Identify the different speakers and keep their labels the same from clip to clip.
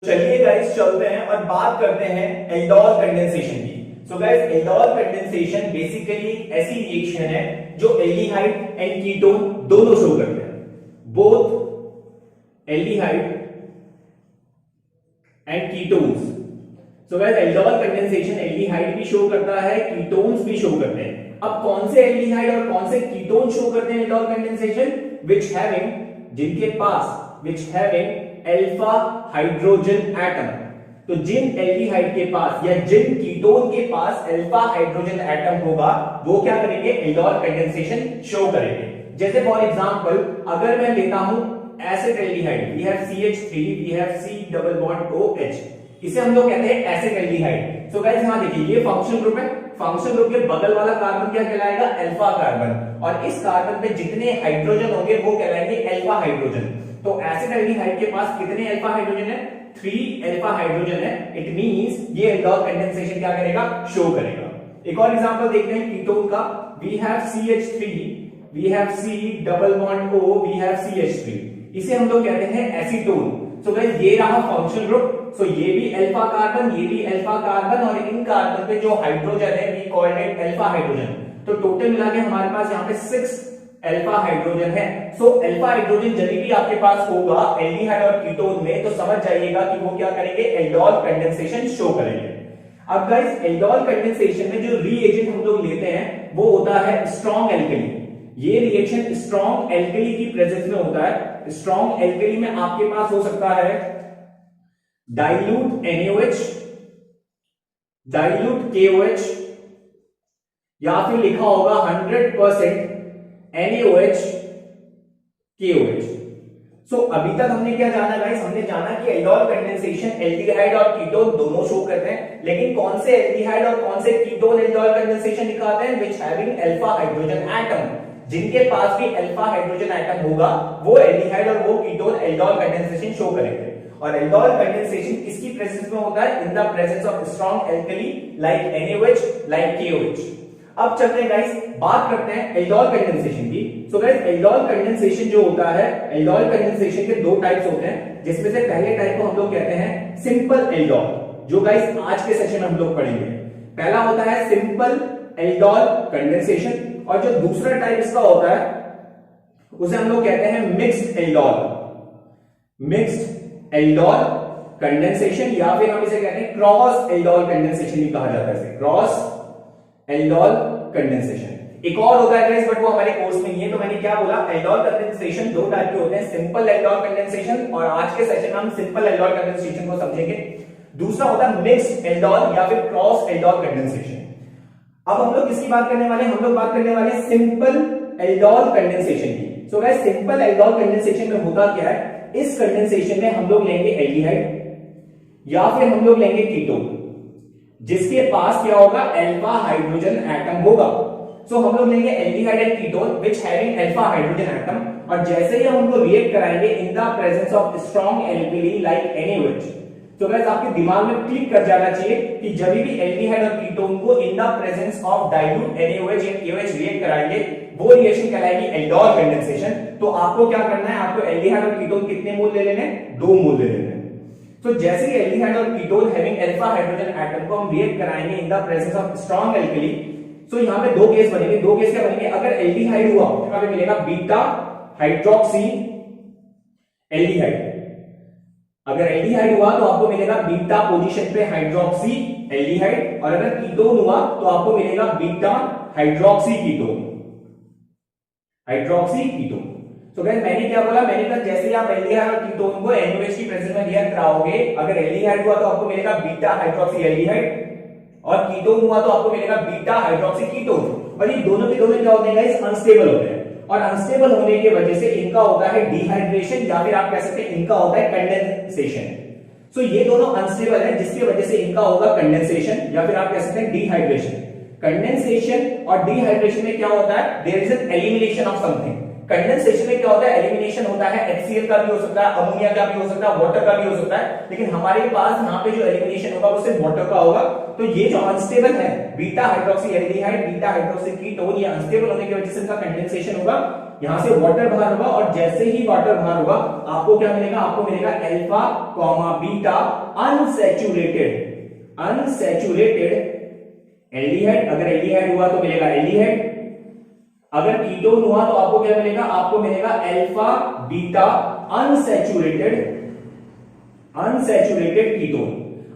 Speaker 1: चलिए गाइस चलते हैं और बात करते हैं एल्डोल कंडेंसेशन की। So guys aldol condensation basically ऐसी रिएक्शन है जो एल्डिहाइड एंड कीटोन दोनों शो करते हैं। Both aldehyde and ketones. So guys aldol condensation aldehyde भी शो करता है, कीटोन्स भी शो करते हैं। अब कौन से एल्डिहाइड और कौन से कीटोन शो करते हैं एल्डोल कंडेंसेशन? विच हैविंग, जिनके पास which having alpha hydrogen atom. तो जिन एल्डिहाइड के पास या जिन कीटोन के पास अल्फा हाइड्रोजन एटम होगा वो क्या करेंगे? एल्डोल कंडेंसेशन शो करेंगे। जैसे फॉर एग्जांपल अगर मैं लेता हूं acid aldehyde, we have CH3, we have C double bond OH, इसे हम लोग कहते हैं एसिड एल्डिहाइड। सो गाइस यहां देखिए ये फंक्शनल ग्रुप है, फंक्शनल ग्रुप के बगल वाला कार्बन क्या कहलाएगा? अल्फा कार्बन, और इस कार्बन पे जितने हाइड्रोजन होंगे वो कहलाएंगे अल्फा हाइड्रोजन। तो एसिड एल्डिहाइड के पास कितने अल्फा हाइड्रोजन है? 3 अल्फा हाइड्रोजन है। इट मींस ये एल्डोल कंडेंसेशन क्या करेगा? शो करेगा। एक और एग्जांपल देखते हैं कीटोन का। We have CH3, we have C double bond O, we have CH3, इसे हम लोग कहते हैं एसीटोन। सो गाइस ये रहा फंक्शनल ग्रुप। सो ये भी अल्फा कार्बन, ये भी अल्फा कार्बन, और इन कार्बन पे जो हाइड्रोजन है we called it alpha hydrogen. तो टोटल मिला के हमारे पास यहाँ पे 6 अल्फा हाइड्रोजन है। सो अल्फा हाइड्रोजन जब भी आपके पास होगा एल्डिहाइड और कीटोन में तो समझ जाइएगा कि वो क्या करेंगे? एल्डोल कंडेंसेशन शो करेंगे। अब गाइस एल्डोल कंडेंसेशन में जो रिएजेंट हम लोग लेते हैं वो होता है स्ट्रॉन्ग एल्कली। ये रिएक्शन स्ट्रॉन्ग एल्कली की प्रेजेंस में होता है। स्ट्रॉन्ग एल्कली में आपके पास हो सकता है डाइल्यूट NaOH, डाइल्यूट KOH, या फिर लिखा होगा 100% NaOH KOH। सो अभी तक हमने क्या जाना गाइस? हमने जाना कि एल्डोल कंडेंसेशन एल्डिहाइड और कीटोन दोनों शो करते हैं, लेकिन कौन से एल्डिहाइड और कौन से कीटोन एल्डोल कंडेंसेशन दिखाते हैं? विच हैविंग अल्फा हाइड्रोजन एटम। जिनके पास भी अल्फा हाइड्रोजन एटम होगा वो एल्डिहाइड और वो कीटोन एल्डोल कंडेंसेशन शो करेंगे। और एल्डोल कंडेंसेशन किसकी प्रेजेंस में होता है? इन the presence of strong alkali like NaOH, like KOH। अब चलते हैं गाइस बात करते हैं एल्डोल कंडेंसेशन की। सो गाइस एल्डोल कंडेंसेशन जो होता है, एल्डोल कंडेंसेशन के 2 टाइप्स होते हैं, जिसमें से पहले टाइप को हम लोग कहते हैं सिंपल एल्डोल, जो गाइस आज के सेशन में हम लोग पढ़ेंगे। पहला होता है सिंपल एल्डोल कंडेंसेशन, और जो दूसरा टाइप इसका होता है उसे हम लोग कहते हैं mixed aldol, mixed aldol condensation, या फिर हम इसे कहते हैं क्रॉस एल्डोल कंडेंसेशन भी कहा जाता है इसे, क्रॉस एल्डोल कंडेंसेशन। एक और होता है गाइस बट वो हमारे कोर्स में नहीं है। तो मैंने क्या बोला? एल्डोल कंडेंसेशन 2 टाइप के होते हैं, सिंपल एल्डोल कंडेंसेशन, और आज के सेशन में हम सिंपल एल्डोल कंडेंसेशन को समझेंगे। दूसरा होता है मिक्स्ड एल्डोल या फिर क्रॉस एल्डोल कंडेंसेशन। अब हम लोग किसकी बात करने वाले हैं? हम लोग बात करने वाले हैं सिंपल एल्डोल कंडेंसेशन की। So guys simple aldol condensation में होता क्या है? इस कंडेंसेशन में हम लोग लेंगे एल्डिहाइड या फिर हम लोग लेंगे कीटोन, जिसके पास क्या होगा? अल्फा हाइड्रोजन एटम होगा। सो हम लोग लेंगे aldehyde and ketone which having alpha hydrogen atom, और जैसे ही हम उनको रिएक्ट कराएंगे in the presence of strong alkali like NaOH। तो गाइस आपके दिमाग में क्लिक कर जाना चाहिए कि जब भी एल्डिहाइड और कीटोन को इन the presence of dilute NaOH and KOH react कराएंगे वो रिएक्शन कहलाएगी एल्डोल कंडेंसेशन। तो आपको क्या करना है? आपको एल्डिहाइड और कीटोन कितने मोल ले लेने? 2 मोल ले लेने। तो जैसे ही एल्डिहाइड और ketone having alpha hydrogen atom को हम रिएक्ट कराएंगे in the presence of strong alkali, so यहां पे 2 केस बनेंगे। 2 केस क्या बनेंगे? अगर एल्डिहाइड हुआ तो यहां पे मिलेगा बीटा हाइड्रोक्सी एल्डिहाइड। अगर एल्डिहाइड हुआ तो आपको मिलेगा बीटा पोजीशन पे हाइड्रोक्सी एल्डिहाइड, और अगर कीटोन हुआ तो आपको मिलेगा beta hydroxy ketone, hydroxy ketone. तो गाइस मैंने क्या बोला? मैंने कहा जैसे ही आप एल्डिहाइड और कीटोन को NaOH की प्रेजेंस में रिएक्ट कराओगे, अगर एल्डिहाइड हुआ तो आपको मिलेगा बीटा हाइड्रोक्सी एल्डिहाइड, और कीटोन हुआ तो आपको मिलेगा बीटा हाइड्रोक्सी कीटोन। और ये दोनों के दोनों क्या होते हैं गाइस? अनस्टेबल होते हैं, और अनस्टेबल होने की वजह से इनका होता है डिहाइड्रेशन, या फिर आप कह सकते हैं इनका होता है कंडेंसेशन। सो ये दोनों अनस्टेबल है जिसकी वजह से इनका होगा कंडेंसेशन, या फिर आप कह सकते हैं डिहाइड्रेशन। कंडेंसेशन और डिहाइड्रेशन में क्या होता है? There is an elimination of something. Condensation में क्या होता है, एलिमिनेशन होता है, HCl का भी हो सकता है, अमोनिया का भी हो सकता है, वाटर का भी हो सकता है, लेकिन हमारे पास यहाँ पे जो एलिमिनेशन होगा वो सिर्फ वाटर का होगा। तो ये जो अनस्टेबल है beta hydroxy aldehyde, beta hydroxy ketone, ये अनस्टेबल होने की वजह से इनका कंडेंसेशन होगा, यहां से वाटर बाहर होगा, और जैसे ही वाटर बाहर होगा आपको क्या मिलेगा, आपको मिलेगा alpha comma beta unsaturated aldehyde. अगर एल्डिहाइड हुआ तो मिलेगा एल्डिहाइड, अगर कीटोन हुआ तो आपको क्या मिलेगा, आपको मिलेगा अल्फा बीटा अनसैचुरेटेड कीटोन।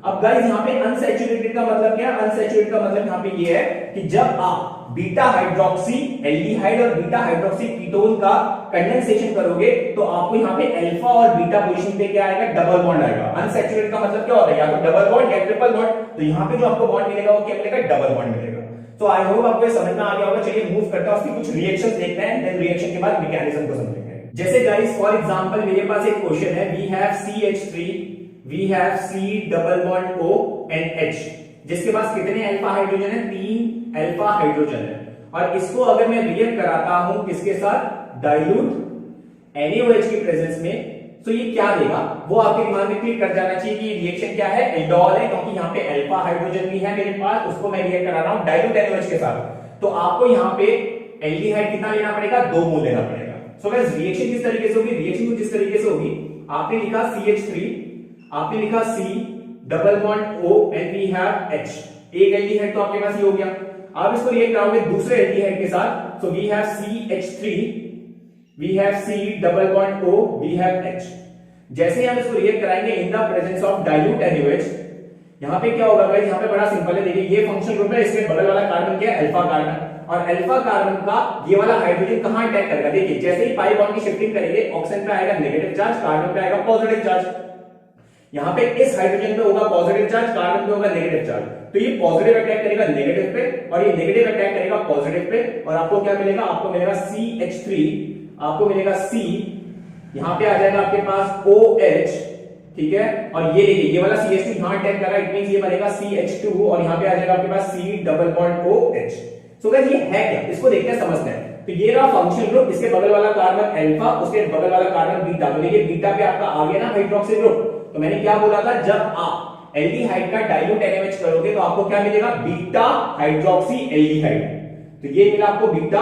Speaker 1: अब गाइस यहाँ पे अनसैचुरेटेड का मतलब क्या है, अनसैचुरेटेड का मतलब यहाँ पे ये है कि जब आप बीटा हाइड्रोक्सी एल्डिहाइड और बीटा हाइड्रोक्सी कीटोन का कंडेंसेशन करोगे तो आपको यहाँ पे अल्फा और बीटा पोजीशन पे क्या आएगा, डबल बॉन्ड आएगा। अनसैचुरेटेड का मतलब क्या होता है, या तो डबल बॉन्ड या ट्रिपल बॉन्ड, तो यहाँ पे जो आपको बॉन्ड मिलेगा वो क्या मिलेगा, डबल बॉन्ड मिलेगा। तो आई होप आपको ये समझ में आ गया होगा। चलिए मूव करता हूं, उसकी कुछ रिएक्शंस देखते हैं, देन रिएक्शन के बाद मैकेनिज्म को समझेंगे। जैसे गाइस फॉर एग्जांपल मेरे पास एक क्वेश्चन है, we have CH3, we have C double bond O and H, जिसके पास कितने अल्फा हाइड्रोजन है, 3 अल्फा हाइड्रोजन है, और इसको अगर मैं रिएक्ट कराता हूं किसके साथ, डाइल्यूट NaOH की प्रेजेंस में, तो ये क्या देगा, वो आपके दिमाग में क्लिक कर जाना चाहिए कि रिएक्शन क्या है, एल्डोल है, क्योंकि यहाँ पे अल्फा हाइड्रोजन भी है मेरे पास, उसको मैं रिएक्ट करा रहा हूं डाइल्यूट NaOH के साथ। तो आपको यहाँ पे एल्डिहाइड कितना लेना पड़ेगा, 2 मोल लेना पड़ेगा। सो गाइस रिएक्शन किस तरीके से होगी, रिएक्शन कुछ इस तरीके से होगी, आपने लिखा CH3, आपने लिखा C double bond O and we have H, एक एल्डिहाइड तो आपके पास ये हो गया। आप इसको रिएक्ट कराओगे दूसरे एल्डिहाइड के साथ, so we have CH3, we have C double bond O, we have H। जैसे ही हम इसको रिएक्ट कराएंगे in the presence of dilute NaOH, यहाँ पे क्या होगा गाइस, यहाँ पे बड़ा सिंपल है, देखिए ये फंक्शन ग्रुप है, इसके बगल वाला कार्बन क्या है, अल्फा कार्बन, और अल्फा कार्बन का ये वाला हाइड्रोजन कहां अटैक करेगा, देखिए जैसे ही पाई बॉन्ड की शिफ्टिंग करेंगे ऑक्सीजन पे आएगा नेगेटिव चार्ज, कार्बन पे आएगा पॉजिटिव चार्ज। यहाँ पे इस हाइड्रोजन पे होगा पॉजिटिव चार्ज, कार्बन पे होगा नेगेटिव चार्ज, तो ये पॉजिटिव अटैक करेगा नेगेटिव पे और ये नेगेटिव अटैक करेगा पॉजिटिव पे, और आपको क्या मिलेगा, आपको मिलेगा CH3, आपको मिलेगा C, यहाँ पे आ जाएगा आपके पास OH, ठीक है, और ये देखिए ये वाला CH2 यहां अटैक कर रहा है, इट मींस ये बनेगा CH2, और यहाँ पे आ जाएगा आपके पास C डबल बॉन्ड OH। सो गाइस ये है क्या, इसको देखते हैं समझते हैं। तो ये रहा फंक्शनल ग्रुप, इसके बगल वाला कार्बन अल्फा, उसके बगल वाला कार्बन बीटा, तो देखिए बीटा पे आपका आ गया ना हाइड्रोक्सिल ग्रुप। तो मैंने क्या बोला था, जब आप एल्डिहाइड का डाइल्यूट NaOH करोगे तो आपको क्या मिलेगा, बीटा हाइड्रोक्सी एल्डिहाइड, तो ये मिला आपको बीटा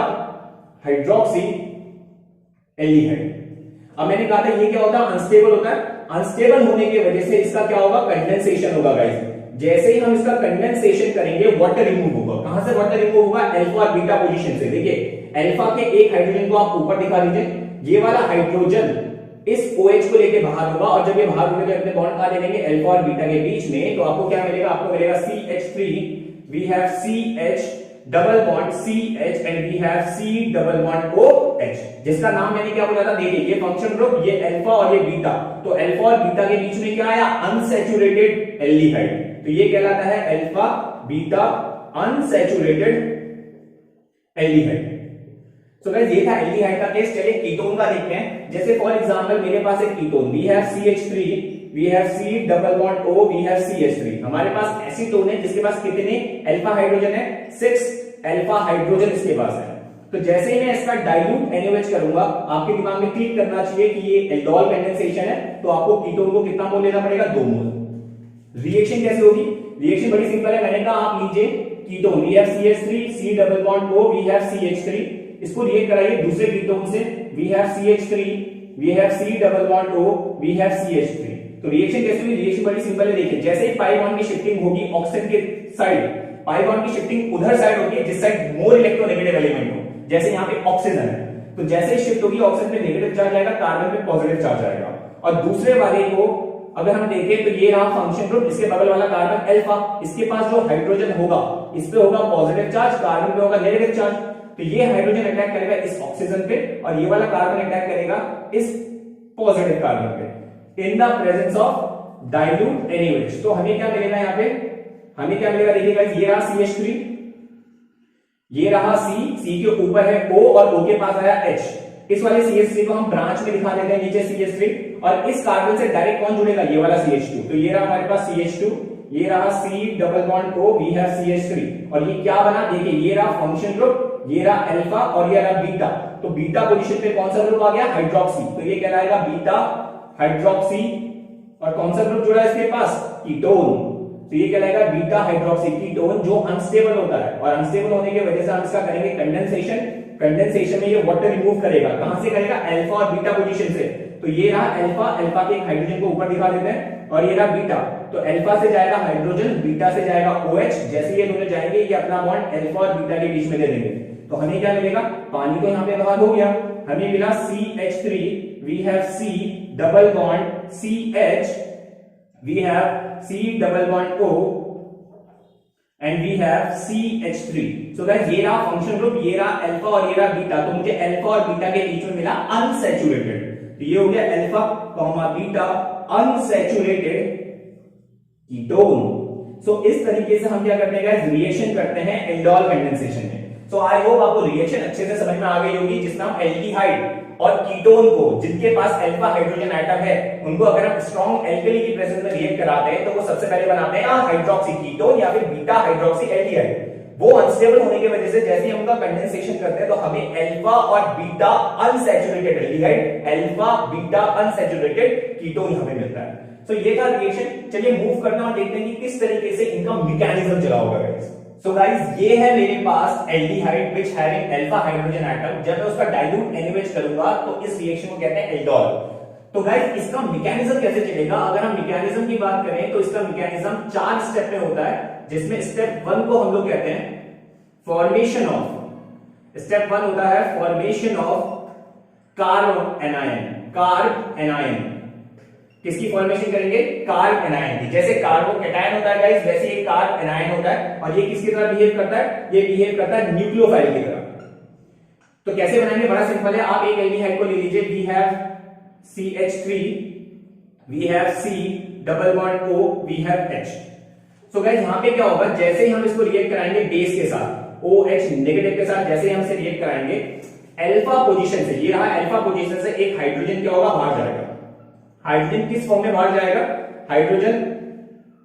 Speaker 1: हाइड्रोक्सी एल्डिहाइड। अब मैंने कहा था ये क्या होता है, अनस्टेबल होता है, अनस्टेबल होने की वजह से इसका क्या होगा, कंडेंसेशन होगा गाइस। जैसे ही हम इसका कंडेंसेशन करेंगे वाटर रिमूव होगा, कहां से वाटर रिमूव होगा, अल्फा और बीटा पोजीशन से। देखिए अल्फा के एक हाइड्रोजन को आप ऊपर दिखा दीजिए, ये वाला हाइड्रोजन इस OH को लेके बाहर होगा, और जब ये बाहर होगा तो अपने बॉन्ड कहां ले लेंगे, अल्फा और बीटा के बीच में, तो आपको क्या मिलेगा, आपको मिलेगा CH3, we have CH double bond CH and we have C double bond OH, जिसका नाम मैंने क्या बोला था, देखिए ये फंक्शन ग्रुप, ये अल्फा और ये बीटा, तो अल्फा और बीटा के बीच में क्या आया, अनसैचुरेटेड एल्डिहाइड, तो ये कहलाता है अल्फा बीटा अनसैचुरेटेड एल्डिहाइड। सो गाइस ये था एल्डिहाइड का केस। चलिए कीटोन का देखते हैं। जैसे फॉर एग्जांपल मेरे पास एक ketone, we have CH3, we have C double bond O, we have CH3। हमारे पास एसीटोन है जिसके पास कितने अल्फा हाइड्रोजन है, 6 अल्फा हाइड्रोजन इसके पास है। तो जैसे ही मैं इसका डाइल्यूट NaOH करूंगा, आपके दिमाग में क्लिक करना चाहिए कि ये एल्डोल कंडेंसेशन है, तो आपको कीटोन को कितना मोल लेना पड़ेगा, 2 मोल। रिएक्शन कैसे होगी, रिएक्शन बड़ी सिंपल है, मैंने कहा आप लीजिए ketone, we have CH3, C double bond O, we have CH3, इसको रिएक्ट कराइए दूसरे कीटोन से, we have CH3, we have C double bond O, we have CH3। तो रिएक्शन कैसे हुई, रिएक्शन बड़ी सिंपल है, देखिए जैसे ही पाई बॉन्ड की शिफ्टिंग होगी ऑक्सीजन के साइड, पाई बॉन्ड की शिफ्टिंग उधर साइड होगी जिस साइड मोर इलेक्ट्रोनेगेटिव एलिमेंट हो, जैसे यहाँ पे ऑक्सीजन है, तो जैसे ही शिफ्ट होगी ऑक्सीजन पे नेगेटिव चार्ज आएगा, कार्बन पे पॉजिटिव चार्ज आएगा, और दूसरे वाले को अगर हम देखें तो ये रहा फंक्शन ग्रुप, इसके बगल वाला कार्बन अल्फा, इसके पास जो हाइड्रोजन होगा इस पे होगा पॉजिटिव चार्ज, कार्बन पे होगा नेगेटिव चार्ज, तो ये हाइड्रोजन अटैक करेगा इस ऑक्सीजन पे और ये वाला कार्बन अटैक करेगा इस पॉजिटिव कार्बन पे इन the presence of dilute NaOH। तो हमें क्या मिलेगा, यहाँ पे हमें क्या मिलेगा, देखिएगा ये रहा CH3, ये रहा C के ऊपर है O और O के पास आया H। इस वाले CH3 को हम ब्रांच में दिखा देते हैं, नीचे CH3, और इस कार्बन से डायरेक्ट कौन जुड़ेगा, ये वाला CH2। तो ये रहा हमारे पास CH2, ये रहा C double bond O, we have CH3, और ये क्या बना, देखिए ये रहा फंक्शन ग्रुप, ये रहा अल्फा और ये रहा बीटा। तो बीटा पोजीशन पे कौन सा ग्रुप आ गया, हाइड्रोक्सी, तो ये कहलाएगा बीटा हाइड्रोक्सी, और कौन सा ग्रुप जुड़ा है इसके पास, कीटोन, तो ये कहलाएगा बीटा हाइड्रोक्सी कीटोन, जो अनस्टेबल होता है, और अनस्टेबल होने की वजह से हम इसका करेंगे कंडेंसेशन, कंडेंसेशन में ये वाटर रिमूव करेगा, कहां से करेगा, अल्फा और बीटा पोजीशन से, तो ये रहा अल्फा, अल्फा के एक हाइड्रोजन को ऊपर दिखा देते हैं, और ये रहा बीटा, तो अल्फा से जाएगा हाइड्रोजन, बीटा से जाएगा OH, जैसे ये दोनों जाएंगे ये अपना बॉन्ड अल्फा और बीटा के बीच में दे देंगे, तो हमें क्या मिलेगा, पानी तो यहाँ पे बाहर हो गया, हमें मिला CH3, we have C double bond CH, we have C double bond O, and we have CH3, so guys ये रहा फंक्शन ग्रुप, ये रहा अल्फा और ये रहा बीटा, तो मुझे अल्फा और बीटा के बीच में मिला अनसैचुरेटेड, तो ये हो गया alpha comma beta unsaturated ketone. So इस तरीके से हम क्या करते हैं गाइस, रिएक्शन करते हैं एल्डोल कंडेंसेशन में। सो आई होप आपको रिएक्शन अच्छे से समझ में आ गई होगी, जिसमें हम एल्डिहाइड और कीटोन को, जिनके पास अल्फा हाइड्रोजन एटम है, उनको अगर हम स्ट्रॉन्ग एल्कली की प्रेजेंस में रिएक्ट कराते हैं तो वो सबसे पहले बनाते हैं हाइड्रोक्सी कीटोन या फिर बीटा हाइड्रोक्सी एल्डिहाइड। वो अनस्टेबल होने की वजह से जैसे ही हम उनका कंडेंसेशन करते हैं तो हमें अल्फा और beta unsaturated aldehyde, alpha beta unsaturated ketone हमें मिलता है। तो ये था रिएक्शन। चलिए मूव करना और देखते हैं कि किस तरीके से इनका मैकेनिज्म चला होगा गाइस। सो गाइस ये है मेरे पास aldehyde which having alpha hydrogen atom, जब मैं उसका डाइल्यूट एनिमेट करूंगा तो इस रिएक्शन को कहते हैं एल्डोल। तो गाइस इसका मैकेनिज्म कैसे चलेगा, अगर हम मैकेनिज्म की बात करें तो इसका मैकेनिज्म 4 स्टेप में होता है, जिसमें स्टेप 1 को हम लोग कहते हैं फॉर्मेशन ऑफ, स्टेप 1 होता है formation of carb anion, carb anion. किसकी फॉर्मेशन करेंगे, कार्ब एनायन की। जैसे कार्बोकैटायन होता है गाइस, वैसे ये कार्ब एनायन होता है, और ये किसकी तरह बिहेव करता है, ये बिहेव करता है न्यूक्लियोफाइल की तरह। तो कैसे बनाएंगे, बड़ा सिंपल है, आप एक एल्डिहाइड को ले लीजिए, we have CH3, we have C double bond O, we have H। So guys यहां पे क्या होगा, जैसे ही हम इसको रिएक्ट कराएंगे बेस के साथ, OH नेगेटिव के साथ, जैसे ही हम इसे रिएक्ट कराएंगे अल्फा पोजीशन से, ये रहा अल्फा पोजीशन से एक हाइड्रोजन क्या होगा, बाहर जाएगा। हाइड्रोजन किस फॉर्म में बाहर जाएगा, हाइड्रोजन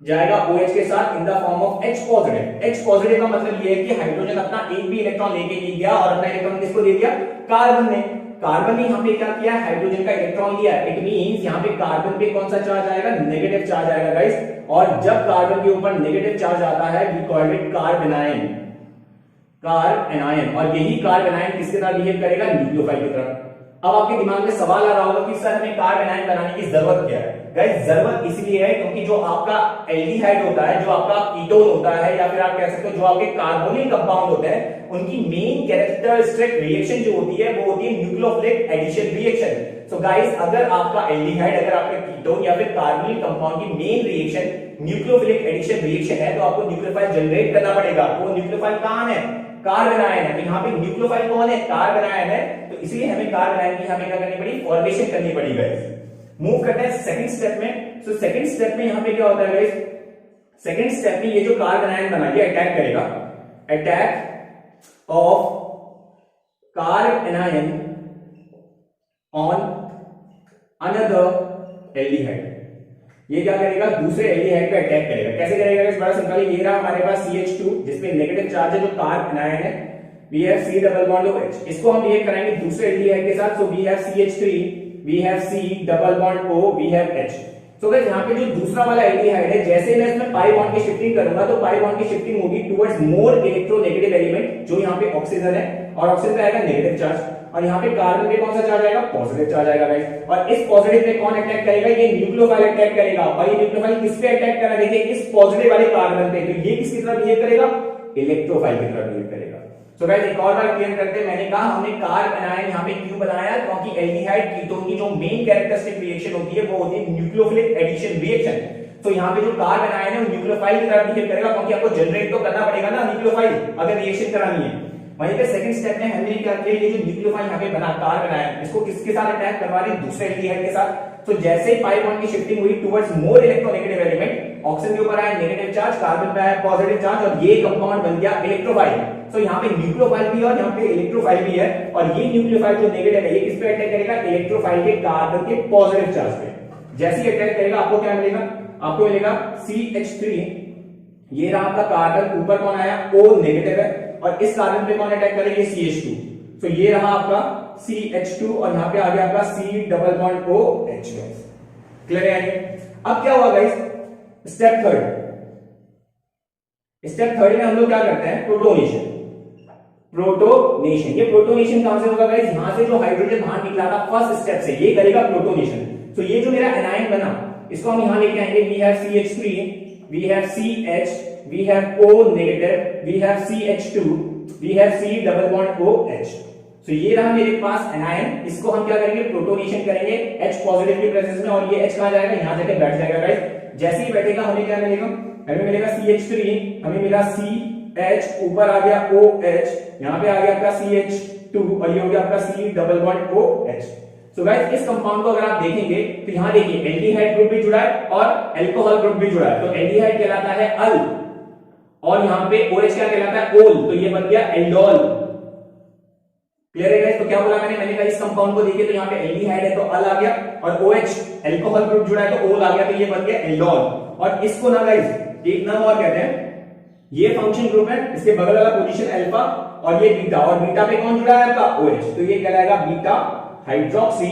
Speaker 1: जाएगा OH के साथ in the form of H positive. H positive का मतलब ये है कि हाइड्रोजन अपना एक भी इलेक्ट्रॉन लेके नहीं गया, और अपना इलेक्ट्रॉन किसको दे दिया, कार्बन ने। कार्बन ने यहां पे क्या किया, हाइड्रोजन का इलेक्ट्रॉन लिया। इट मींस यहां पे कार्बन पे कौन सा चार्ज आएगा, नेगेटिव चार्ज आएगा गाइस, और जब कार्बन के ऊपर नेगेटिव चार्ज आता है we call it carbanion, carbanion. और यही कार्ब एनायन किसके तरह बिहेव करेगा, न्यूक्लियोफाइल की तरह। अब आपके दिमाग में सवाल आ रहा होगा कि सर हमें कार्ब एनायन बनाने की जरूरत क्या है। गाइस जरूरत इसलिए है क्योंकि जो आपका एल्डिहाइड होता है, जो आपका कीटोन होता है, या फिर आप कह सकते हो जो आपके कार्बोनिल कंपाउंड होते हैं, उनकी मेन कैरेक्टरिस्टिक रिएक्शन जो होती है वो होती है nucleophilic addition reaction. So guys अगर आपका एल्डिहाइड, अगर आपका कीटोन या फिर कार्बोनिल कंपाउंड की main reaction nucleophilic addition reaction है, तो आपको न्यूक्लियोफाइल जनरेट करना पड़ेगा। वो न्यूक्लियोफाइल कहां है, कार्ब एनायन है। तो यहाँ पे न्यूक्लियोफाइल कौन है, कार्ब एनायन है, तो इसलिए हमें कार्ब एनायन की हमें क्या करनी पड़ी, फॉर्मेशन करनी पड़ी गाइस। मूव करते हैं सेकंड स्टेप में। सो सेकंड स्टेप में यहाँ पे क्या होता है गाइस, सेकंड स्टेप में ये जो कार्ब एनायन बना ये अटैक करेगा, attack of carb anion on another aldehyde. ये क्या करेगा, दूसरे एल्डिहाइड पे अटैक करेगा। कैसे करेगा गाइस, बड़ा सिंपल है, ये रहा हमारे पास CH2 जिसपे नेगेटिव चार्ज है, जो कार्ब एनायन है, we have C double bond OH, इसको हम रिएक्ट कराएंगे दूसरे एल्डिहाइड के साथ। So we have CH3, we have C double bond O, we have H। So guys यहाँ पे जो दूसरा वाला एल्डिहाइड है, जैसे मैं इसमें पाई बॉन्ड की शिफ्टिंग करूंगा तो पाई बॉन्ड की शिफ्टिंग होगी टुवर्ड्स मोर इलेक्ट्रोनेगेटिव एलिमेंट, जो यहाँ पे ऑक्सीजन है, और ऑक्सीजन पे आएगा नेगेटिव चार्ज, और यहाँ पे कार्बन पे कौन सा चार्ज आएगा, पॉजिटिव चार्ज आएगा गाइस। और इस पॉजिटिव पे कौन अटैक करेगा, ये न्यूक्लियोफाइल अटैक करेगा। और ये न्यूक्लियोफाइल किस पे अटैक कर रहा है, देखिए इस पॉजिटिव वाले कार्बन पे, तो ये किसकी तरह बिहेव करेगा, इलेक्ट्रोफाइल की तरह बिहेव करेगा। सो गाइस एक और बार क्लियर करते हैं, मैंने कहा हमने कार्ब एनायन यहाँ पे क्यों बनाया, क्योंकि एल्डिहाइड कीटोन की जो मेन कैरेक्टरिस्टिक रिएक्शन होती है वो होती है न्यूक्लियोफिलिक एडिशन रिएक्शन। तो यहाँ पे जो कार्ब एनायन है वो न्यूक्लियोफाइल की तरह बिहेव करेगा, क्योंकि आपको जनरेट तो करना पड़ेगा ना न्यूक्लियोफाइल अगर रिएक्शन करानी है। वहीं पे सेकंड स्टेप में हमने क्या किया, ये जो न्यूक्लियोफाइल यहाँ पे बना कार्ब एनायन, इसको किसके साथ अटैक करवा रहे हैं, दूसरे एल्डिहाइड के साथ। तो जैसे ही पाई बॉन्ड की शिफ्टिंग हुई towards more electronegative element, oxygen के ऊपर आया नेगेटिव चार्ज, कार्बन पे आया पॉजिटिव चार्ज, और ये कंपाउंड बन गया इलेक्ट्रोफाइल। तो यहाँ पे न्यूक्लियोफाइल भी है और यहाँ पे इलेक्ट्रोफाइल भी है, और ये न्यूक्लियोफाइल जो नेगेटिव है ये किस पे अटैक करेगा, इलेक्ट्रोफाइल के कार्बन के पॉजिटिव चार्ज पे। जैसे ही अटैक करेगा आपको क्या मिलेगा, आपको मिलेगा CH3, ये रहा आपका कार्बन, ऊपर कौन आया, O नेगेटिव है, और इस कार्बन पे कौन अटैक करेगा, ये CH2। तो ये रहा आपका CH2 और यहाँ पे आ गया आपका C double bond OH। Clear है? अब क्या हुआ गाइस, स्टेप थर्ड में हम लोग क्या करते हैं, प्रोटोनेशन। ये प्रोटोनेशन कहां से होगा गाइस, यहां से जो हाइड्रोजन बाहर निकला था फर्स्ट स्टेप से, ये करेगा प्रोटोनेशन। तो ये जो मेरा एनायन बना, इसको हम यहां लेके आएंगे, we have CH3, we have CH, we have O negative, we have CH2, we have C double bond OH। तो ये रहा मेरे पास एनायन, इसको हम क्या करेंगे, प्रोटोनेशन करेंगे H पॉजिटिव की प्रेजेंस में, और ये H कहां जाएगा, यहां जाके बैठ जाएगा गाइस। जैसे ही बैठेगा हमें क्या मिलेगा, हमें मिलेगा CH3, हमें मिला CH, ऊपर आ गया OH, यहां पे आ गया आपका CH2 और ये हो गया आपका C double bond OH। So guys इस कंपाउंड को अगर आप देखेंगे तो यहां देखिए एल्डिहाइड ग्रुप भी जुड़ा है और अल्कोहल ग्रुप भी जुड़ा है। तो एल्डिहाइड कहलाता है अल और यहां पे OH क्या कहलाता है, ओल। तो ये बन गया एल्डोल। क्लियर है गाइस? तो क्या बोला मैंने कहा इस कंपाउंड को देखिए तो यहाँ पे एल्डिहाइड है तो अल आ गया, और OH अल्कोहल ग्रुप जुड़ा है तो ओल आ गया, तो ये बन गया एल्डोल। और इसको ना गाइस एक नाम और कहते हैं, ये फंक्शन ग्रुप है, इसके बगल वाला पोजीशन अल्फा और ये बीटा, और बीटा पे कौन जुड़ा है आपका, OH। तो ये कहलाएगा बीटा हाइड्रोक्सी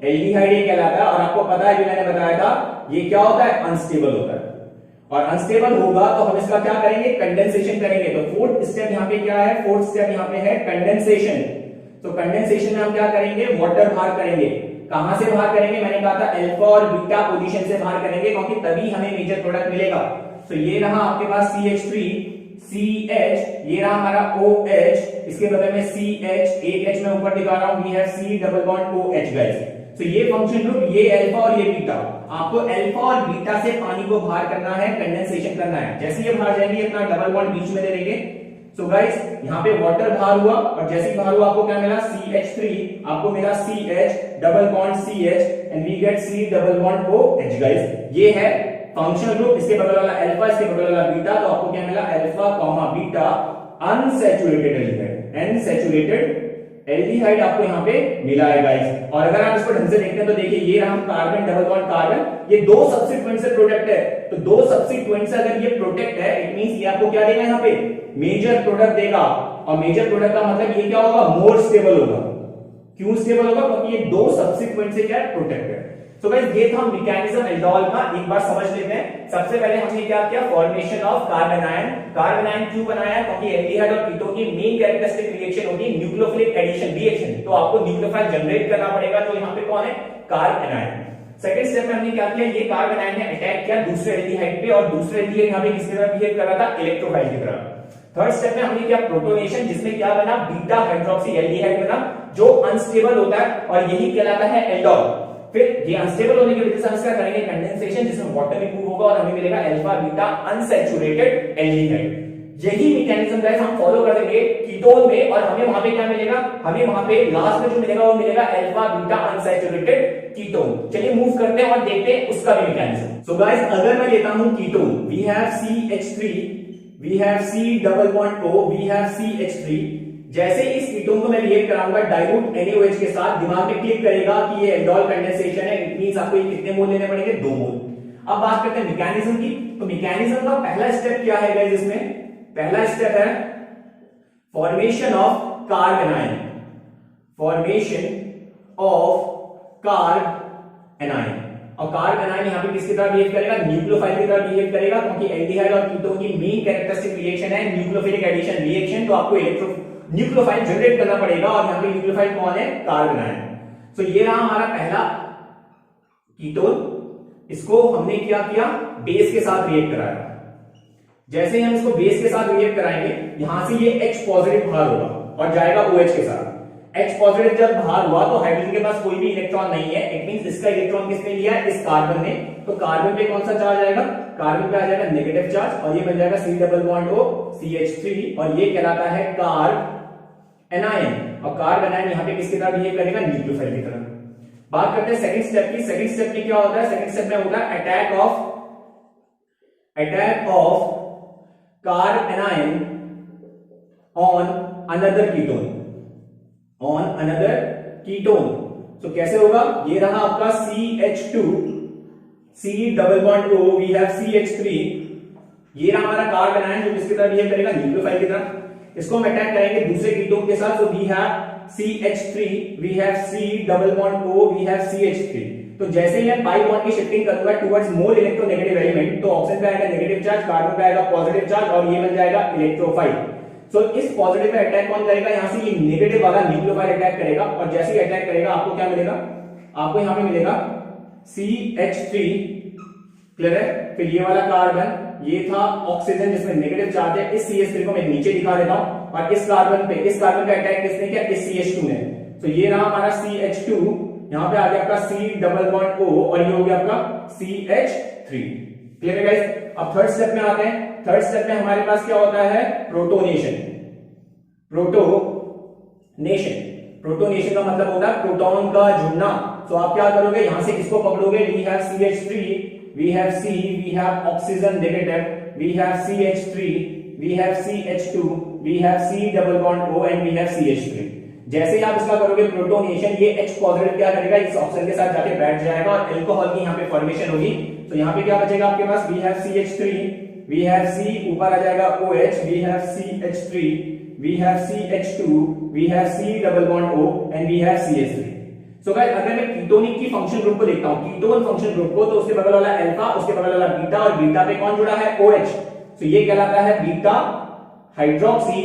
Speaker 1: एल्डिहाइड ये कहलाता है। और आपको पता है, जो मैंने बताया था, ये क्या होता है, अनस्टेबल होता है, और अनस्टेबल होगा तो हम इसका क्या करेंगे, कंडेंसेशन करेंगे। तो फोर्थ स्टेप यहाँ पे क्या है, फोर्थ स्टेप यहाँ पे है कंडेंसेशन। तो कंडेंसेशन में हम क्या करेंगे, वाटर बाहर करेंगे। कहां से बाहर करेंगे, मैंने कहा था अल्फा और बीटा पोजीशन से बाहर करेंगे, क्योंकि तभी हमें मेजर प्रोडक्ट मिलेगा। तो ये रहा आपके पास CH3, CH, ये रहा हमारा OH, इसके बगल में CH, एक H मैं ऊपर दिखा रहा हूं, we have C double bond OH guys. तो ये फंक्शन ग्रुप, ये अल्फा और ये बीटा, आपको अल्फा और बीटा से पानी को बाहर करना है, कंडेंसेशन करना है। जैसे ये बाहर जाएंगे अपना डबल बॉन्ड बीच में दे देंगे। सो गाइस यहाँ पे वाटर बाहर हुआ, और जैसे ही बाहर हुआ आपको क्या मिला, CH3, आपको मिला CH double bond CH and we get C double bond OH guys. ये है फंक्शनल ग्रुप, इसके बगल वाला अल्फा, इसके बगल वाला बीटा, तो आपको क्या मिला, alpha comma beta unsaturated aldehyde, unsaturated aldehyde आपको यहाँ पे मिला है गाइस। और अगर आप इसको ढंग से देखते हैं तो देखिए ये रहा कार्बन डबल बॉन्ड कार्बन, ये दो सब्स्टिट्यूएंट से प्रोटेक्ट है। तो दो सब्स्टिट्यूएंट से अगर ये प्रोटेक्ट है, इट मींस ये आपको क्या देगा, यहाँ पे मेजर प्रोडक्ट देगा। और मेजर प्रोडक्ट का मतलब ये क्या होगा, मोर स्टेबल होगा। क्यों स्टेबल होगा, क्योंकि ये दो सब्स्टिट्यूएंट से क्या है, प्रोटेक्ट है। तो गाइस ये था मैकेनिज्म एल्डोल का, एक बार समझ लेते हैं। सबसे पहले हमने क्या किया, formation of carbon ion. Carbon ion क्यों बनाया, क्योंकि एल्डिहाइड और कीटोन की मेन कैरेक्टरिस्टिक रिएक्शन होती है न्यूक्लियोफिलिक एडिशन रिएक्शन। तो आपको न्यूक्लियोफाइल जनरेट करना पड़ेगा, जो यहाँ पे कौन है, कार्बन आयन। सेकंड स्टेप में हमने क्या किया, ये कार्बन आयन ने अटैक किया दूसरे एल्डिहाइड पे, और दूसरे एल्डिहाइड यहाँ पे किसकी तरह बिहेव कर रहा था, इलेक्ट्रोफाइल की तरह। थर्ड स्टेप में हमने किया प्रोटोनेशन, जिसमें क्या बना, बीटा हाइड्रोक्सी एल्डिहाइड बना, जो अनस्टेबल होता है, और यही कहलाता है एल्डोल। फिर ये अनस्टेबल होने की वजह से हम इसका करेंगे कंडेंसेशन, जिसमें वाटर रिमूव होगा और हमें मिलेगा अल्फा बीटा अनसैचुरेटेड एल्डिहाइड। यही मैकेनिज्म गाइस हम फॉलो कर देंगे कीटोन में, और हमें वहां पे क्या मिलेगा, हमें वहां पे लास्ट में जो मिलेगा वो मिलेगा अल्फा बीटा अनसैचुरेटेड कीटोन। चलिए मूव करते हैं और देखते हैं उसका भी मैकेनिज्म। सो गाइस अगर मैं लेता हूं ketone, we have CH3, we have C double bond O, we have CH3। जैसे इस कीटोन को मैं रिएक्ट कराऊंगा डाइल्यूट NaOH के साथ, दिमाग में क्लिक करेगा कि ये एल्डोल कंडेंसेशन है, इट मींस आपको ये कितने मोल लेने पड़ेंगे, 2 मोल। अब बात करते हैं मैकेनिज्म की। तो मैकेनिज्म का पहला स्टेप क्या है गाइस, इसमें पहला स्टेप है formation of carbon ion, formation of carbon ion. और कार्बन आयन यहां पे किसकी तरह बिहेव करेगा, न्यूक्लियोफाइल की तरह बिहेव करेगा, क्योंकि एल्डिहाइड और कीटोन की मेन कैरेक्टरिस्टिक रिएक्शन है न्यूक्लियोफिलिक एडिशन रिएक्शन। तो आपको न्यूक्लियोफाइल जनरेट करना पड़ेगा, और यहां पे न्यूक्लियोफाइल कौन है, कार्बन आयन। तो ये रहा हमारा पहला कीटोन, इसको हमने क्या किया, बेस के साथ रिएक्ट कराया। जैसे ही हम इसको बेस के साथ रिएक्ट कराएंगे, यहां से ये H पॉजिटिव बाहर होगा और जाएगा OH के साथ। H पॉजिटिव जब बाहर हुआ तो हाइड्रोजन के पास कोई भी इलेक्ट्रॉन नहीं है, इट मींस इसका इलेक्ट्रॉन किसने लिया, इस कार्बन ने। तो कार्बन पे कौन सा चार्ज आएगा, कार्बन पे आ जाएगा नेगेटिव चार्ज, और ये बन जाएगा C double bond O CH3, और ये कहलाता है कार्बन आयन। और कार्बन आयन यहाँ पे किसकी तरह बिहेव करेगा, न्यूक्लियोफाइल की तरह। बात करते हैं सेकंड स्टेप की। सेकंड स्टेप में क्या होता है, सेकंड स्टेप में होता है attack of carbanion on another ketone. तो कैसे होगा, ये रहा आपका CH2, C double bond O, we have CH3, ये रहा हमारा कार्बन आयन जो किसकी तरह बिहेव करेगा, न्यूक्लियोफाइल की तरह। इसको हम अटैक करेंगे दूसरे कीटोन के साथ, तो we have CH3, we have C double bond O, we have CH3। तो जैसे ही मैं पाई बॉन्ड की शिफ्टिंग करूंगा टुवर्ड्स मोर इलेक्ट्रोनेगेटिव एलिमेंट, तो ऑक्सीजन पे आएगा नेगेटिव चार्ज, कार्बन पे आएगा पॉजिटिव चार्ज और ये बन जाएगा इलेक्ट्रोफाइल। सो इस पॉजिटिव पे अटैक कौन करेगा, यहां से ये नेगेटिव वाला न्यूक्लियोफाइल अटैक करेगा, और जैसे ही अटैक करेगा आपको क्या मिलेगा, आपको यहां पे मिलेगा CH3, क्लियर है। फिर ये वाला कार्बन, ये था ऑक्सीजन जिसमें नेगेटिव चार्ज है, इस CH3 को मैं नीचे दिखा देता हूं, और इस कार्बन पे अटैक किसने किया, इस CH2 ने। तो ये रहा हमारा CH2, यहां पे आ गया आपका C डबल बॉन्ड O, और ये हो गया आपका CH3, क्लियर है गाइस। अब थर्ड स्टेप में आते हैं। थर्ड स्टेप में हमारे पास क्या होता है, प्रोटोनेशन। प्रोटोनेशन का मतलब होता है प्रोटॉन का जुड़ना। तो आप क्या करोगे, यहां से किसको पकड़ोगे, we have CH3, we have C, we have oxygen negative, we have CH3, we have CH2, we have C double bond O and we have CH3। जैसे ही आप इसका करोगे प्रोटोनेशन, ये H पॉजिटिव क्या करेगा, इस ऑक्सीजन के साथ जाके बैठ जाएगा और अल्कोहल की यहाँ पे फॉर्मेशन होगी। तो यहाँ पे क्या बचेगा आपके पास, we have CH3, we have C, ऊपर आ जाएगा OH, we have CH3, we have CH2, we have C double bond O and we have CH3। So guys अगर मैं कीटोनिक की फंक्शन ग्रुप को देखता हूं, कीटोन फंक्शन ग्रुप को, तो उसके बगल वाला अल्फा, उसके बगल वाला बीटा, और बीटा पे कौन जुड़ा है, OH। तो ये कहलाता है बीटा हाइड्रोक्सी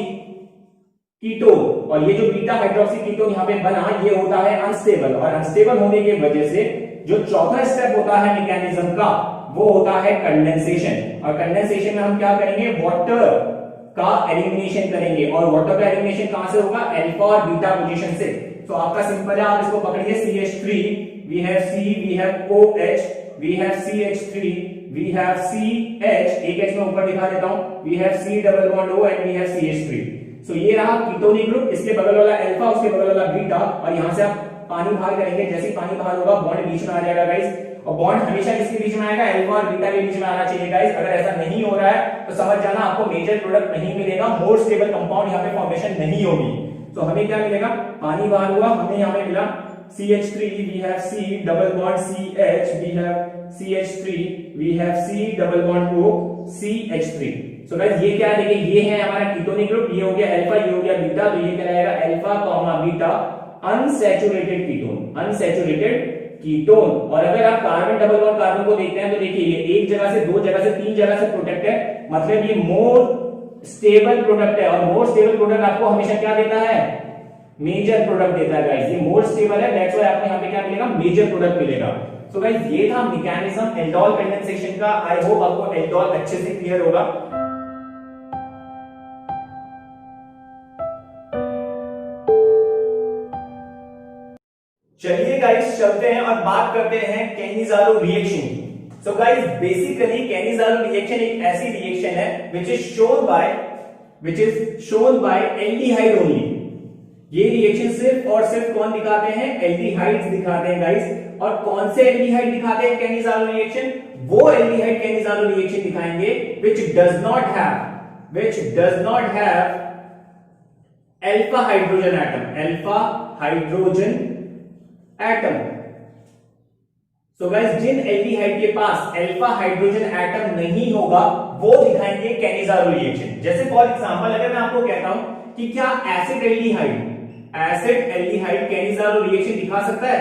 Speaker 1: कीटोन, और ये जो बीटा हाइड्रोक्सी कीटोन यहाँ पे बना, ये होता है अनस्टेबल, और अनस्टेबल होने की वजह से जो चौथा स्टेप होता है मैकेनिज्म का, वो होता है कंडेंसेशन। और कंडेंसेशन में हम क्या करेंगे, वाटर का एलिमिनेशन करेंगे, और वाटर का एलिमिनेशन कहां से होगा, अल्फा और बीटा पोजीशन से। तो आपका सिंपल है, आप इसको पकड़िए, CH3, we have C, we have OH, we have CH3, we have CH, एक H में ऊपर दिखा देता हूं, we have C double bond O and we have CH3। So ये रहा कीटोनिक ग्रुप, इसके बगल वाला अल्फा, उसके बगल वाला बीटा, और यहां से आप पानी बाहर करेंगे, जैसे ही पानी बाहर होगा बॉन्ड बीच में आ जाएगा गाइस। और बॉन्ड हमेशा किसके बीच में आएगा, अल्फा और बीटा के बीच में आना चाहिए गाइस। अगर ऐसा नहीं हो रहा है तो समझ जाना आपको मेजर प्रोडक्ट नहीं मिलेगा, मोर स्टेबल कंपाउंड यहाँ पे फॉर्मेशन नहीं होगी। तो हमें क्या मिलेगा, पानी बाहर हुआ, हमें यहाँ पे मिला CH3, we have C double bond CH, we have CH3, we have C double bond O, CH3। So guys ये क्या है, देखिए ये है हमारा कीटोनिक ग्रुप, ये हो गया अल्फा, ये हो गया बीटा, तो ये कहलाएगा alpha comma beta unsaturated ketone, unsaturated ketone. और अगर आप कार्बन डबल बॉन्ड कार्बन को देखते हैं तो देखिए ये एक जगह से, दो जगह से, तीन जगह से प्रोटेक्ट है, मतलब ये मोर स्टेबल प्रोडक्ट है, और मोर स्टेबल प्रोडक्ट आपको हमेशा क्या देता है, मेजर प्रोडक्ट देता है गाइस। ये मोर स्टेबल है, दैट्स व्हाई आपको यहां पे क्या मिलेगा, मेजर प्रोडक्ट मिलेगा। सो गाइस ये था मैकेनिज्म एल्डोल कंडेंसेशन का। आई होप आपको एल्डोल अच्छे से क्लियर होगा। चलिए गाइस चलते हैं और बात करते हैं कैनिज़ारो रिएक्शन की। So guys basically Cannizzaro reaction एक ऐसी रिएक्शन है which is shown by aldehyde only. ये रिएक्शन सिर्फ और सिर्फ कौन दिखाते हैं, एल्डिहाइड्स दिखाते हैं गाइस। और कौन से एल्डिहाइड दिखाते हैं कैनिज़ारो रिएक्शन, वो एल्डिहाइड कैनिज़ारो रिएक्शन दिखाएंगे which does not have alpha hydrogen atom. So guys जिन एल्डिहाइड के पास अल्फा हाइड्रोजन एटम नहीं होगा वो दिखाएंगे कैनिज़ारो रिएक्शन। जैसे फॉर एग्जांपल अगर मैं आपको कहता हूं कि क्या एसिड एल्डिहाइड कैनिज़ारो रिएक्शन दिखा सकता है,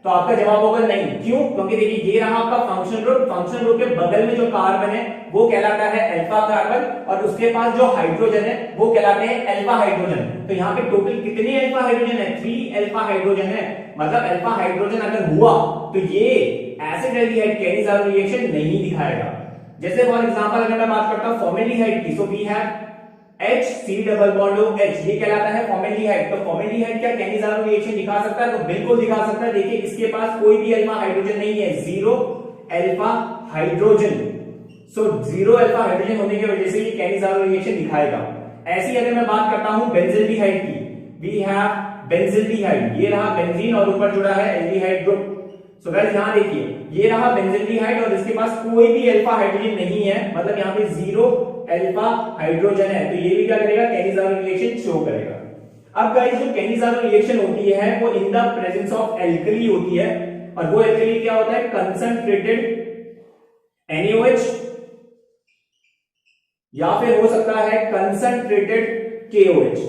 Speaker 1: तो आपका जवाब होगा नहीं। क्यों? क्योंकि देखिए ये रहा आपका फंक्शन ग्रुप के बगल में जो कार्बन है वो कहलाता है अल्फा कार्बन, और उसके पास जो हाइड्रोजन है वो कहलाते हैं अल्फा हाइड्रोजन। तो यहाँ पे टोटल कितने अल्फा हाइड्रोजन है, 3 अल्फा हाइड्रोजन है। मतलब अल्फा हाइड्रोजन अगर हुआ तो ये एसिड एल्डिहाइड कैनिज़ारो रिएक्शन नहीं दिखाएगा। जैसे फॉर एग्जांपल अगर मैं बात करता हूं फॉर्मेल्डिहाइड की, so we have HC double bond OH, ये कहलाता है फॉर्मेल्डिहाइड। तो फॉर्मेल्डिहाइड क्या कैनिज़ारो रिएक्शन दिखा सकता है? तो बिल्कुल दिखा सकता है। देखिए इसके पास कोई भी अल्फा हाइड्रोजन नहीं है, 0 अल्फा हाइड्रोजन। सो 0 अल्फा हाइड्रोजन होने की वजह से ये कैनिज़ारो रिएक्शन दिखाएगा। ऐसी अगर मैं बात करता हूं बेंजील्डिहाइड की, वी हैव बेंजील्डिहाइड, ये रहा बेंजीन और ऊपर जुड़ा है एल्डिहाइड ग्रुप। सो गाइस यहां देखिए ये रहा बेंजील्डिहाइड और इसके पास कोई भी अल्फा हाइड्रोजन नहीं है, मतलब यहां पे 0 अल्फा हाइड्रोजन है। तो ये भी क्या करेगा, कैनिज़ारो रिएक्शन शो करेगा। अब गाइस जो कैनिज़ारो रिएक्शन होती है वो इन द प्रेजेंस ऑफ एल्कली होती है, और वो एल्कली क्या होता है, कंसंट्रेटेड NaOH, या फिर हो सकता है कंसंट्रेटेड KOH।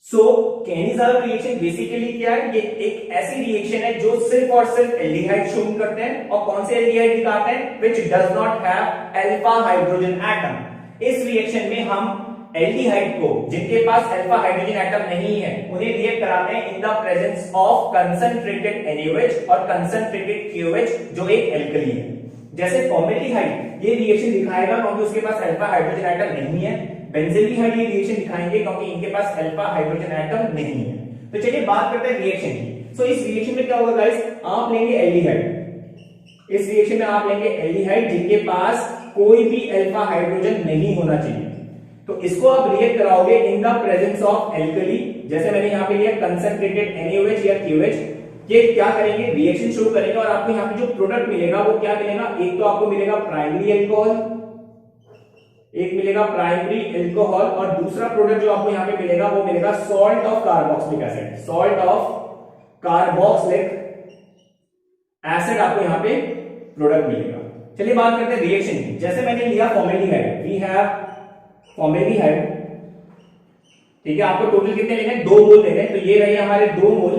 Speaker 1: सो कैनिज़ारो रिएक्शन बेसिकली क्या है? ये एक ऐसी रिएक्शन है जो सिर्फ और सिर्फ एल्डिहाइड शो करते हैं। और कौन से एल्डिहाइड दिखाते हैं? Which does not have alpha hydrogen atom. इस रिएक्शन में हम एल्डिहाइड को, जिनके पास अल्फा हाइड्रोजन एटम नहीं है, उन्हें रिएक्ट कराते हैं इन the presence of concentrated NaOH और कंसंट्रेटेड KOH, जो एक एल्कली है। जैसे फॉर्मेल्डिहाइड ये रिएक्शन दिखाएगा क्योंकि उसके पास अल्फा हाइड्रोजन एटम नहीं है। बेंजील्डिहाइड ये रिएक्शन दिखाएंगे क्योंकि इनके पास अल्फा हाइड्रोजन एटम नहीं है। तो चलिए बात करते हैं रिएक्शन की। सो इस रिएक्शन में क्या होगा गाइस? आप लेंगे एल्डिहाइड। इस रिएक्शन में आप लेंगे एल्डिहाइड जिनके पास कोई भी अल्फा हाइड्रोजन नहीं होना चाहिए। तो इसको आप रिएक्ट कराओगे इन द प्रेजेंस ऑफ एल्कली। जैसे मैंने यहां पे लिया कंसंट्रेटेड NaOH या KOH। ये क्या करेंगे? रिएक्शन शुरू करेंगे और आपको यहां पे जो प्रोडक्ट मिलेगा वो क्या मिलेगा? एक तो आपको मिलेगा प्राइमरी अल्कोहल, एक मिलेगा प्राइमरी अल्कोहल, और दूसरा प्रोडक्ट जो आपको यहां पे मिलेगा वो मिलेगा salt of carboxylic acid. Salt of carboxylic acid आपको यहां पे प्रोडक्ट मिलेगा। चलिए बात करते हैं रिएक्शन की। जैसे मैंने लिया फॉर्मेल्डिहाइड, वी हैव फॉर्मेल्डिहाइड, ठीक है। आपको टोटल कितने लेने हैं? 2 मोल लेने हैं। तो ये रहे हमारे 2 मोल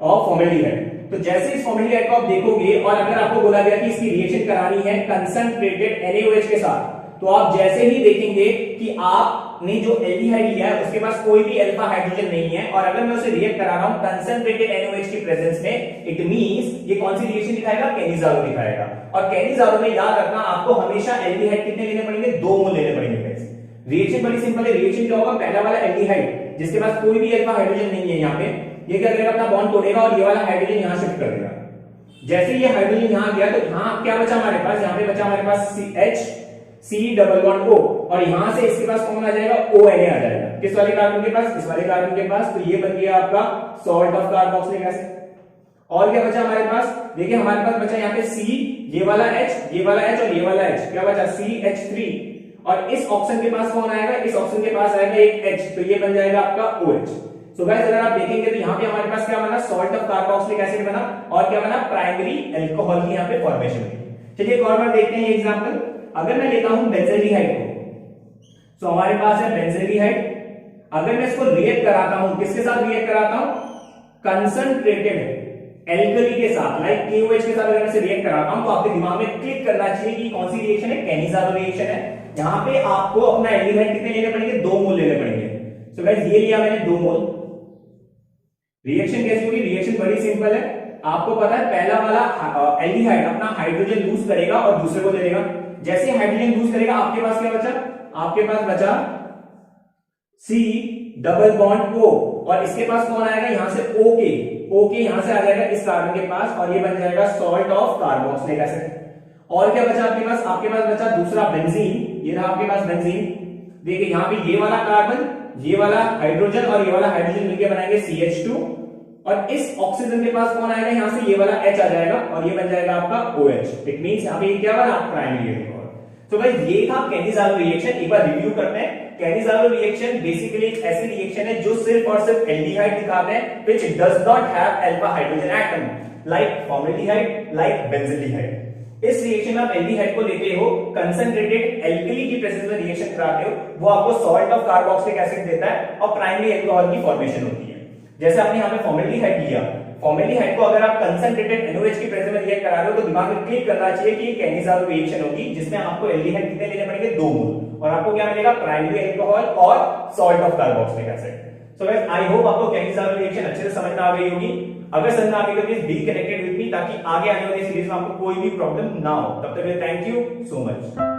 Speaker 1: ऑफ फॉर्मेल्डिहाइड। तो जैसे इस फॉर्मेल्डिहाइड को आप देखोगे और अगर आपको बोला गया कि इसकी रिएक्शन करानी है कंसंट्रेटेड NaOH के साथ, तो आप जैसे ही देखेंगे कि आपने जो एल्डिहाइड लिया है उसके पास कोई भी अल्फा हाइड्रोजन नहीं है, और अगर मैं उसे रिएक्ट करा रहा हूं कंसंट्रेटेड NaOH की प्रेजेंस में, इट मींस ये कौन सी रिएक्शन दिखाएगा? कैनिज़ारो दिखाएगा। और कैनिज़ारो में याद रखना आपको हमेशा एल्डिहाइड कितने लेने पड़ेंगे? 2 मोल लेने पड़ेंगे। रिएक्शन बड़ी सिंपल है। रिएक्शन क्या होगा? पहला वाला एल्डिहाइड जिसके पास कोई भी अल्फा हाइड्रोजन नहीं है, यहां पे ये क्या करेगा? अपना बॉन्ड तोड़ेगा और ये वाला हाइड्रोजन यहां शिफ्ट कर देगा। जैसे ये हाइड्रोजन यहां गया तो यहां क्या बचा हमारे पास? यहां पे बचा हमारे पास C डबल बॉन्ड O, और यहां से इसके पास कौन आ जाएगा? ONA आ जाएगा। किस वाले कार्बन के पास? इस वाले कार्बन के पास। तो ये बन गया आपका सॉल्ट ऑफ कार्बोक्सिलिक एसिड। और क्या बचा हमारे पास? देखिए हमारे पास बचा यहाँ पे C, ये वाला H, ये वाला H और ये वाला H। क्या बचा? CH3। और इस ऑप्शन के पास कौन आएगा? इस ऑप्शन के पास आएगा एक H, तो ये बन जाएगा आपका OH। सो गाइस अगर आप देखेंगे तो यहाँ पे हमारे पास क्या बना? सॉल्ट ऑफ कार्बोक्सिलिक एसिड बना, और क्या बना? प्राइमरी अल्कोहल की यहाँ पे फॉर्मेशन हुई। चलिए एक और बार देखते हैं ये एग्जांपल। अगर मैं लेता हूं बेंजील्डिहाइड को, सो हमारे पास है बेंजील्डिहाइड। अगर मैं इसको रिएक्ट कराता हूं, किसके साथ रिएक्ट कराता हूं? कंसंट्रेटेड एल्कली के साथ, लाइक KOH के साथ अगर मैं इसे रिएक्ट कराता हूं, तो आपके दिमाग में क्लिक करना चाहिए कि कौन सी रिएक्शन है? कैनिज़ारो रिएक्शन है। यहां पे आपको अपना एल्डिहाइड कितने लेने पड़ेंगे? 2 मोल लेने पड़ेंगे। सो गाइस ये लिया मैंने 2 मोल। रिएक्शन कैसी होगी? रिएक्शन बड़ी सिंपल है। आपको पता है पहला वाला एल्डिहाइड अपना हाइड्रोजन लूज करेगा और दूसरे को दे देगा। जैसे हाइड्रोजन लूज करेगा आपके पास क्या बचा? आपके पास बचा C डबल बॉन्ड O, और इसके पास कौन आएगा? यहां से OK यहां से आ जाएगा इस कार्बन के पास, और ये बन जाएगा सॉल्ट ऑफ कार्बोक्सिलिक एसिड। और क्या बचा आपके पास? आपके पास बचा दूसरा बेंजीन। ये रहा आपके पास बेंजीन। देखिए यहां पे ये वाला कार्बन, ये वाला हाइड्रोजन और ये वाला हाइड्रोजन मिलकर बनाएंगे CH2, और इस ऑक्सीजन के पास कौन आएगा? यहां से ये वाला H आ जाएगा, और ये बन जाएगा आपका OH। इट मींस यहां पे ये क्या बना? Primary alcohol. तो भाई ये था कैनिज़ारो रिएक्शन। एक बार रिव्यू करते हैं। कैनिज़ारो रिएक्शन बेसिकली एक ऐसी रिएक्शन है जो सिर्फ और सिर्फ एल्डिहाइड दिखाते हैं, which does not have alpha hydrogen atom, like formaldehyde, like benzaldehyde. इस रिएक्शन में आप एल्डिहाइड को लेते हो, कंसंट्रेटेड एल्कली की प्रेजेंस में रिएक्शन कराते हो, वो आपको सॉल्ट ऑफ कार्बोक्सिलिक एसिड देता है और प्राइमरी अल्कोहल की फॉर्मेशन होती है। जैसे आपने यहाँ पे फॉर्मेल्डिहाइड लिया, फॉर्मेल्डिहाइड को अगर आप कंसंट्रेटेड NaOH की प्रेजेंस में रिएक्ट करा रहे हो तो दिमाग में क्लिक करना चाहिए कि ये कैनिज़ारो रिएक्शन होगी, जिसमें आपको एल्डिहाइड कितने लेने पड़ेंगे? 2 मोल, और आपको क्या मिलेगा? प्राइमरी अल्कोहल और salt of carboxylic acid. So guys I hope आपको कैनिज़ारो रिएक्शन अच्छे से समझ में आ गई होगी। अगर समझ में आ गई तो please be connected with me, ताकि आगे आने वाली सीरीज में आपको कोई भी प्रॉब्लम ना हो। तब तक के लिए थैंक यू सो मच।